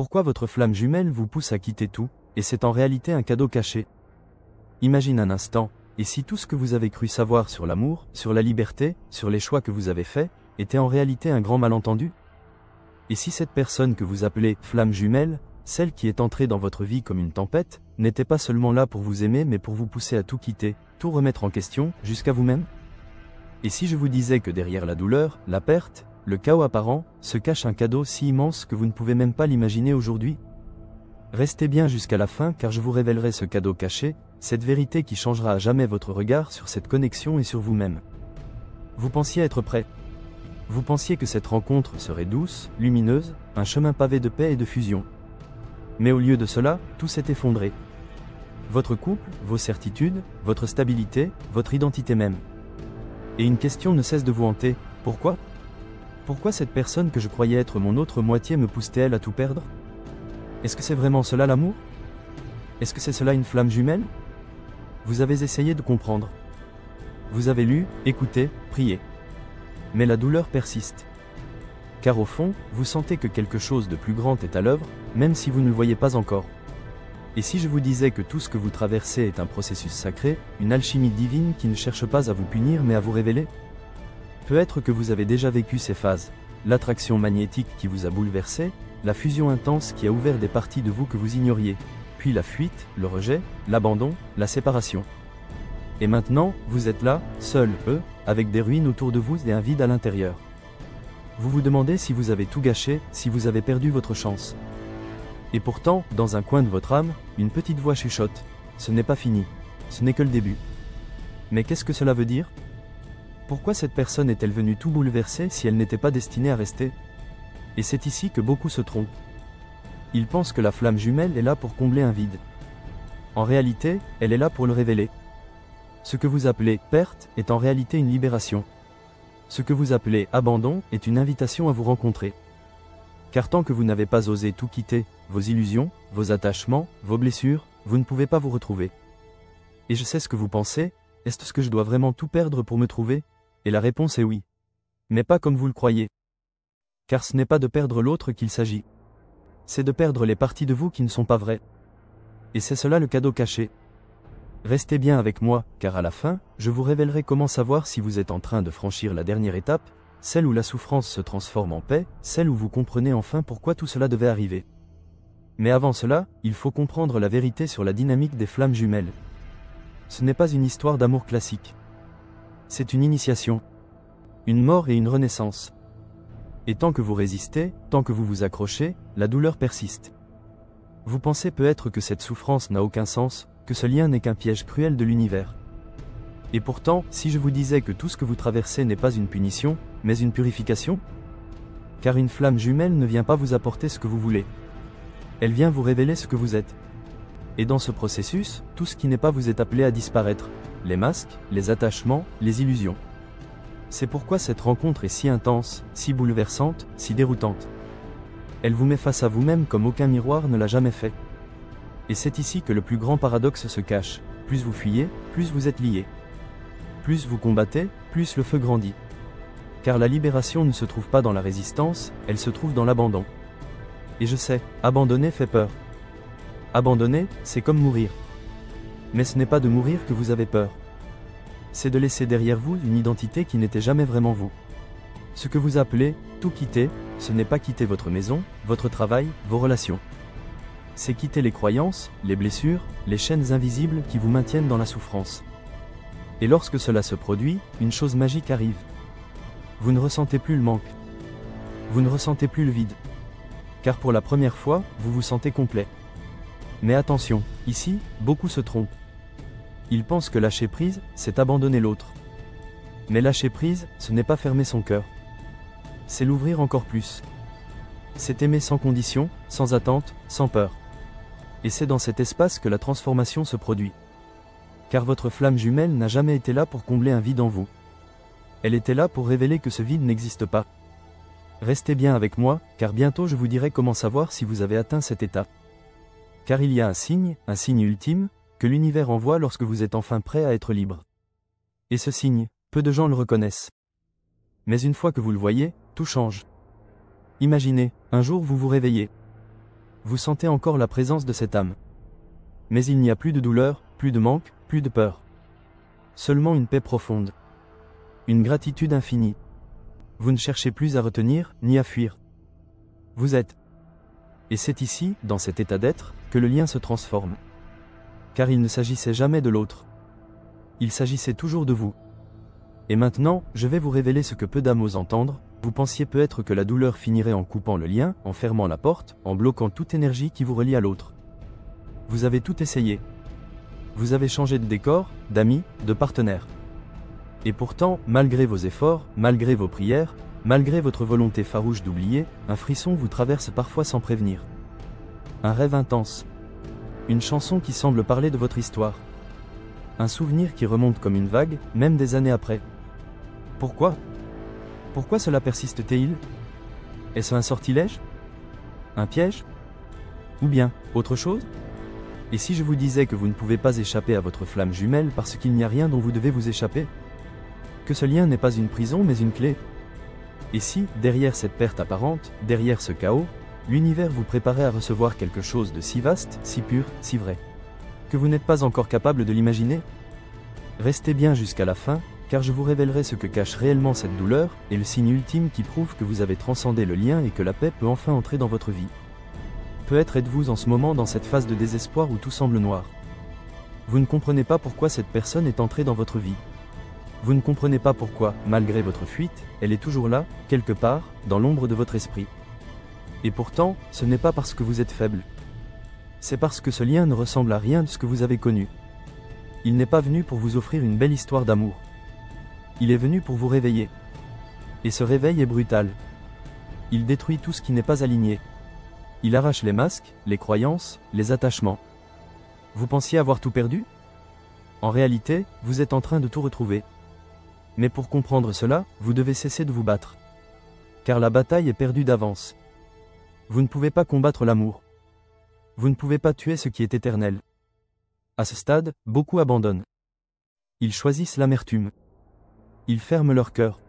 Pourquoi votre flamme jumelle vous pousse à quitter tout, et c'est en réalité un cadeau caché? Imagine un instant, et si tout ce que vous avez cru savoir sur l'amour, sur la liberté, sur les choix que vous avez faits, était en réalité un grand malentendu? Et si cette personne que vous appelez flamme jumelle, celle qui est entrée dans votre vie comme une tempête, n'était pas seulement là pour vous aimer mais pour vous pousser à tout quitter, tout remettre en question, jusqu'à vous-même? Et si je vous disais que derrière la douleur, la perte, le chaos apparent, se cache un cadeau si immense que vous ne pouvez même pas l'imaginer aujourd'hui? Restez bien jusqu'à la fin car je vous révélerai ce cadeau caché, cette vérité qui changera à jamais votre regard sur cette connexion et sur vous-même. Vous pensiez être prêt. Vous pensiez que cette rencontre serait douce, lumineuse, un chemin pavé de paix et de fusion. Mais au lieu de cela, tout s'est effondré. Votre couple, vos certitudes, votre stabilité, votre identité même. Et une question ne cesse de vous hanter, pourquoi? Pourquoi cette personne que je croyais être mon autre moitié me pousse-t-elle à tout perdre? Est-ce que c'est vraiment cela l'amour? Est-ce que c'est cela une flamme jumelle? Vous avez essayé de comprendre. Vous avez lu, écouté, prié. Mais la douleur persiste. Car au fond, vous sentez que quelque chose de plus grand est à l'œuvre, même si vous ne le voyez pas encore. Et si je vous disais que tout ce que vous traversez est un processus sacré, une alchimie divine qui ne cherche pas à vous punir mais à vous révéler? Peut-être que vous avez déjà vécu ces phases, l'attraction magnétique qui vous a bouleversé, la fusion intense qui a ouvert des parties de vous que vous ignoriez, puis la fuite, le rejet, l'abandon, la séparation. Et maintenant, vous êtes là, seul, avec des ruines autour de vous et un vide à l'intérieur. Vous vous demandez si vous avez tout gâché, si vous avez perdu votre chance. Et pourtant, dans un coin de votre âme, une petite voix chuchote. Ce n'est pas fini. Ce n'est que le début. Mais qu'est-ce que cela veut dire? Pourquoi cette personne est-elle venue tout bouleverser si elle n'était pas destinée à rester? Et c'est ici que beaucoup se trompent. Ils pensent que la flamme jumelle est là pour combler un vide. En réalité, elle est là pour le révéler. Ce que vous appelez perte est en réalité une libération. Ce que vous appelez abandon est une invitation à vous rencontrer. Car tant que vous n'avez pas osé tout quitter, vos illusions, vos attachements, vos blessures, vous ne pouvez pas vous retrouver. Et je sais ce que vous pensez, est-ce que je dois vraiment tout perdre pour me trouver? Et la réponse est oui. Mais pas comme vous le croyez. Car ce n'est pas de perdre l'autre qu'il s'agit. C'est de perdre les parties de vous qui ne sont pas vraies. Et c'est cela le cadeau caché. Restez bien avec moi, car à la fin, je vous révélerai comment savoir si vous êtes en train de franchir la dernière étape, celle où la souffrance se transforme en paix, celle où vous comprenez enfin pourquoi tout cela devait arriver. Mais avant cela, il faut comprendre la vérité sur la dynamique des flammes jumelles. Ce n'est pas une histoire d'amour classique. C'est une initiation. Une mort et une renaissance. Et tant que vous résistez, tant que vous vous accrochez, la douleur persiste. Vous pensez peut-être que cette souffrance n'a aucun sens, que ce lien n'est qu'un piège cruel de l'univers. Et pourtant, si je vous disais que tout ce que vous traversez n'est pas une punition, mais une purification? Car une flamme jumelle ne vient pas vous apporter ce que vous voulez. Elle vient vous révéler ce que vous êtes. Et dans ce processus, tout ce qui n'est pas vous est appelé à disparaître. Les masques, les attachements, les illusions. C'est pourquoi cette rencontre est si intense, si bouleversante, si déroutante. Elle vous met face à vous-même comme aucun miroir ne l'a jamais fait. Et c'est ici que le plus grand paradoxe se cache. Plus vous fuyez, plus vous êtes lié. Plus vous combattez, plus le feu grandit. Car la libération ne se trouve pas dans la résistance, elle se trouve dans l'abandon. Et je sais, abandonner fait peur. Abandonner, c'est comme mourir. Mais ce n'est pas de mourir que vous avez peur. C'est de laisser derrière vous une identité qui n'était jamais vraiment vous. Ce que vous appelez « tout quitter », ce n'est pas quitter votre maison, votre travail, vos relations. C'est quitter les croyances, les blessures, les chaînes invisibles qui vous maintiennent dans la souffrance. Et lorsque cela se produit, une chose magique arrive. Vous ne ressentez plus le manque. Vous ne ressentez plus le vide. Car pour la première fois, vous vous sentez complet. Mais attention, ici, beaucoup se trompent. Ils pensent que lâcher prise, c'est abandonner l'autre. Mais lâcher prise, ce n'est pas fermer son cœur. C'est l'ouvrir encore plus. C'est aimer sans condition, sans attente, sans peur. Et c'est dans cet espace que la transformation se produit. Car votre flamme jumelle n'a jamais été là pour combler un vide en vous. Elle était là pour révéler que ce vide n'existe pas. Restez bien avec moi, car bientôt je vous dirai comment savoir si vous avez atteint cette étape. Car il y a un signe ultime, que l'univers envoie lorsque vous êtes enfin prêt à être libre. Et ce signe, peu de gens le reconnaissent. Mais une fois que vous le voyez, tout change. Imaginez, un jour vous vous réveillez. Vous sentez encore la présence de cette âme. Mais il n'y a plus de douleur, plus de manque, plus de peur. Seulement une paix profonde. Une gratitude infinie. Vous ne cherchez plus à retenir, ni à fuir. Vous êtes. Et c'est ici, dans cet état d'être, que le lien se transforme. Car il ne s'agissait jamais de l'autre. Il s'agissait toujours de vous. Et maintenant, je vais vous révéler ce que peu d'âmes osent entendre. Vous pensiez peut-être que la douleur finirait en coupant le lien, en fermant la porte, en bloquant toute énergie qui vous relie à l'autre. Vous avez tout essayé. Vous avez changé de décor, d'amis, de partenaire. Et pourtant, malgré vos efforts, malgré vos prières, malgré votre volonté farouche d'oublier, un frisson vous traverse parfois sans prévenir. Un rêve intense. Une chanson qui semble parler de votre histoire. Un souvenir qui remonte comme une vague, même des années après. Pourquoi ? Pourquoi cela persiste-t-il ? Est-ce un sortilège ? Un piège ? Ou bien, autre chose ? Et si je vous disais que vous ne pouvez pas échapper à votre flamme jumelle parce qu'il n'y a rien dont vous devez vous échapper ? Que ce lien n'est pas une prison mais une clé ? Et si, derrière cette perte apparente, derrière ce chaos, l'univers vous préparait à recevoir quelque chose de si vaste, si pur, si vrai, que vous n'êtes pas encore capable de l'imaginer ? Restez bien jusqu'à la fin, car je vous révélerai ce que cache réellement cette douleur, et le signe ultime qui prouve que vous avez transcendé le lien et que la paix peut enfin entrer dans votre vie. Peut-être êtes-vous en ce moment dans cette phase de désespoir où tout semble noir. Vous ne comprenez pas pourquoi cette personne est entrée dans votre vie. Vous ne comprenez pas pourquoi, malgré votre fuite, elle est toujours là, quelque part, dans l'ombre de votre esprit. Et pourtant, ce n'est pas parce que vous êtes faible. C'est parce que ce lien ne ressemble à rien de ce que vous avez connu. Il n'est pas venu pour vous offrir une belle histoire d'amour. Il est venu pour vous réveiller. Et ce réveil est brutal. Il détruit tout ce qui n'est pas aligné. Il arrache les masques, les croyances, les attachements. Vous pensiez avoir tout perdu ? En réalité, vous êtes en train de tout retrouver. Mais pour comprendre cela, vous devez cesser de vous battre. Car la bataille est perdue d'avance. Vous ne pouvez pas combattre l'amour. Vous ne pouvez pas tuer ce qui est éternel. À ce stade, beaucoup abandonnent. Ils choisissent l'amertume. Ils ferment leur cœur.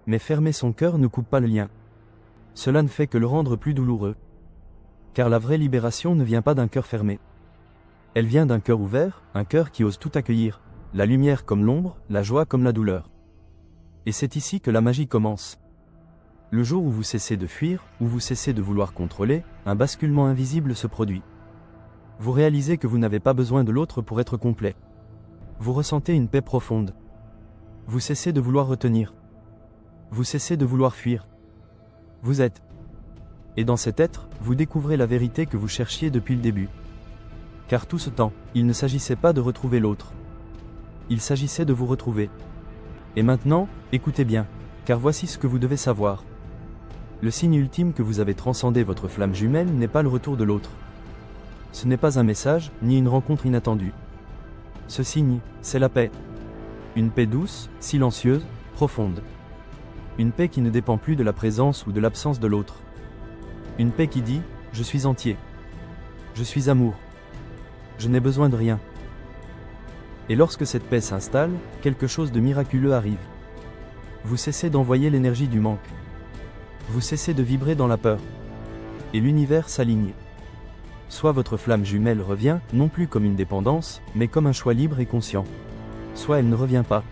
Mais fermer son cœur ne coupe pas le lien. Cela ne fait que le rendre plus douloureux. Car la vraie libération ne vient pas d'un cœur fermé. Elle vient d'un cœur ouvert, un cœur qui ose tout accueillir, la lumière comme l'ombre, la joie comme la douleur. Et c'est ici que la magie commence. Le jour où vous cessez de fuir, où vous cessez de vouloir contrôler, un basculement invisible se produit. Vous réalisez que vous n'avez pas besoin de l'autre pour être complet. Vous ressentez une paix profonde. Vous cessez de vouloir retenir. Vous cessez de vouloir fuir. Vous êtes. Et dans cet être, vous découvrez la vérité que vous cherchiez depuis le début. Car tout ce temps, il ne s'agissait pas de retrouver l'autre. Il s'agissait de vous retrouver. Et maintenant, écoutez bien, car voici ce que vous devez savoir. Le signe ultime que vous avez transcendé votre flamme jumelle n'est pas le retour de l'autre. Ce n'est pas un message, ni une rencontre inattendue. Ce signe, c'est la paix. Une paix douce, silencieuse, profonde. Une paix qui ne dépend plus de la présence ou de l'absence de l'autre. Une paix qui dit, je suis entier. Je suis amour. Je n'ai besoin de rien. Et lorsque cette paix s'installe, quelque chose de miraculeux arrive. Vous cessez d'envoyer l'énergie du manque. Vous cessez de vibrer dans la peur. Et l'univers s'aligne. Soit votre flamme jumelle revient, non plus comme une dépendance, mais comme un choix libre et conscient. Soit elle ne revient pas.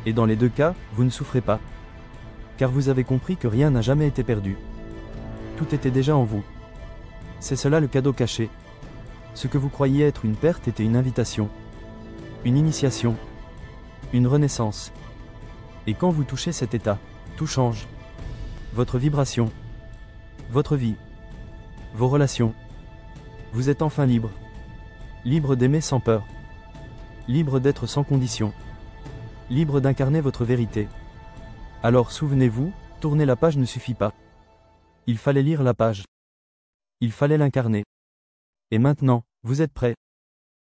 Et dans les deux cas, vous ne souffrez pas. Car vous avez compris que rien n'a jamais été perdu. Tout était déjà en vous. C'est cela le cadeau caché. Ce que vous croyiez être une perte était une invitation. Une initiation. Une renaissance. Et quand vous touchez cet état, tout change. Votre vibration. Votre vie. Vos relations. Vous êtes enfin libre. Libre d'aimer sans peur. Libre d'être sans condition. Libre d'incarner votre vérité. Alors souvenez-vous, tourner la page ne suffit pas. Il fallait lire la page. Il fallait l'incarner. Et maintenant, vous êtes prêts.